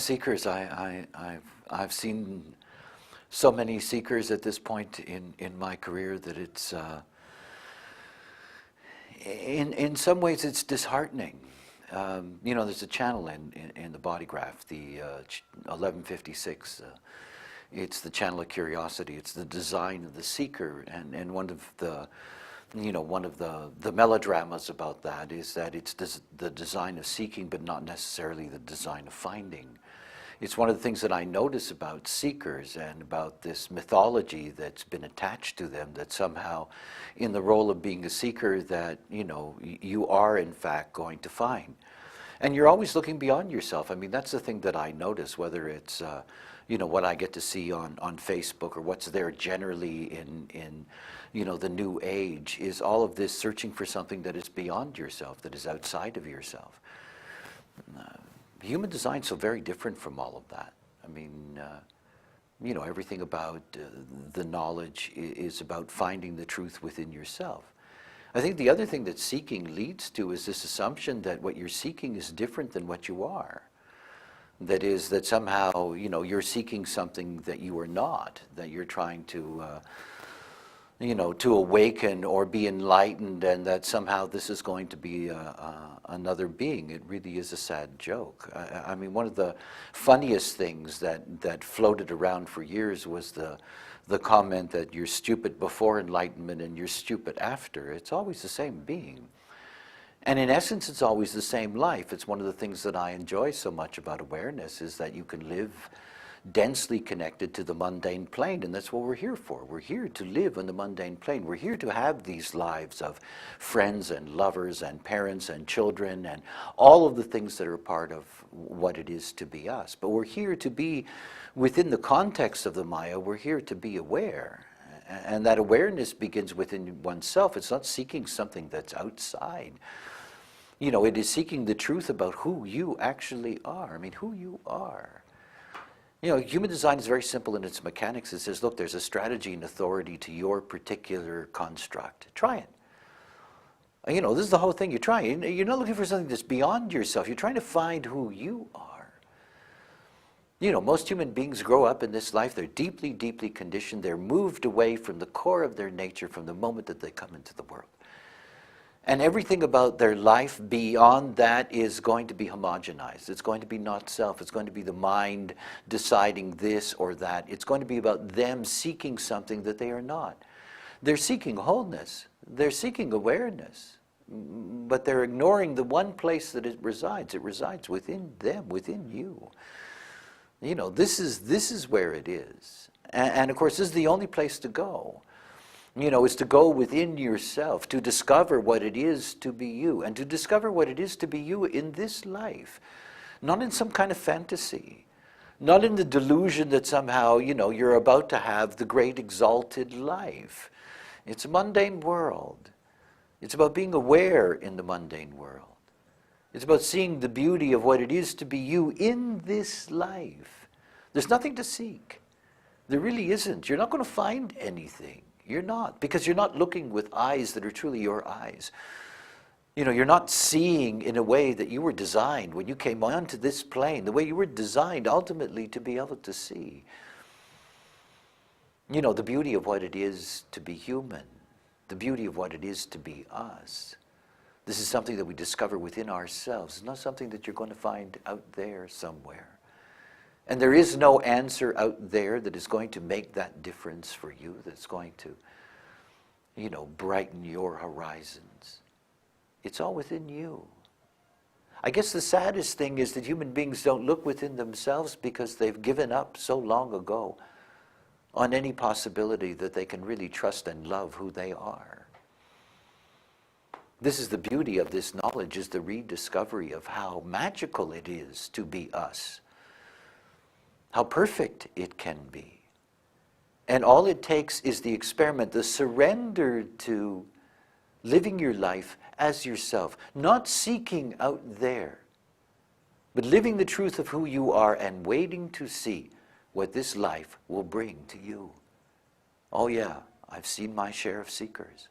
seekers. I've seen so many seekers at this point in my career that it's in some ways it's disheartening. There's a channel in the body graph, the 1156. It's the channel of curiosity. It's the design of the seeker, and one of the melodramas about that is that it's the design of seeking, but not necessarily the design of finding. It's one of the things that I notice about seekers and about this mythology that's been attached to them, that somehow in the role of being a seeker that, you are in fact going to find. And you're always looking beyond yourself. I mean, that's the thing that I notice, whether it's, what I get to see on Facebook or what's there generally in the new age, is all of this searching for something that is beyond yourself, that is outside of yourself. Human design is so very different from all of that. I mean, everything about the knowledge is about finding the truth within yourself. I think the other thing that seeking leads to is this assumption that what you're seeking is different than what you are. That is, that somehow, you're seeking something that you are not, that you're trying to to awaken or be enlightened, and that somehow this is going to be another being. It really is a sad joke. I mean, one of the funniest things that floated around for years was the comment that you're stupid before enlightenment and you're stupid after. It's always the same being. And in essence, it's always the same life. It's one of the things that I enjoy so much about awareness, is that you can live densely connected to the mundane plane, and that's what we're here for. We're here to live on the mundane plane. We're here to have these lives of friends and lovers and parents and children and all of the things that are part of what it is to be us. But we're here to be within the context of the Maya. We're here to be aware. And that awareness begins within oneself. It's not seeking something that's outside. It is seeking the truth about who you actually are. I mean, who you are. Human design is very simple in its mechanics. It says, look, there's a strategy and authority to your particular construct. Try it. This is the whole thing. You're trying. You're not looking for something that's beyond yourself. You're trying to find who you are. Most human beings grow up in this life. They're deeply, deeply conditioned. They're moved away from the core of their nature from the moment that they come into the world. And everything about their life beyond that is going to be homogenized. It's going to be not self. It's going to be the mind deciding this or that. It's going to be about them seeking something that they are not. They're seeking wholeness. They're seeking awareness. But they're ignoring the one place that it resides. It resides within them, within you. This is where it is. And of course, this is the only place to go. Is to go within yourself, to discover what it is to be you, and to discover what it is to be you in this life. Not in some kind of fantasy. Not in the delusion that somehow, you're about to have the great exalted life. It's a mundane world. It's about being aware in the mundane world. It's about seeing the beauty of what it is to be you in this life. There's nothing to seek. There really isn't. You're not going to find anything. You're not, because you're not looking with eyes that are truly your eyes. You're not seeing in a way that you were designed when you came onto this plane, the way you were designed ultimately to be able to see. The beauty of what it is to be human, the beauty of what it is to be us. This is something that we discover within ourselves. It's not something that you're going to find out there somewhere. And there is no answer out there that is going to make that difference for you, that's going to, brighten your horizons. It's all within you. I guess the saddest thing is that human beings don't look within themselves because they've given up so long ago on any possibility that they can really trust and love who they are. This is the beauty of this knowledge, is the rediscovery of how magical it is to be us. How perfect it can be. And all it takes is the experiment, the surrender to living your life as yourself, not seeking out there, but living the truth of who you are and waiting to see what this life will bring to you. Oh yeah, I've seen my share of seekers.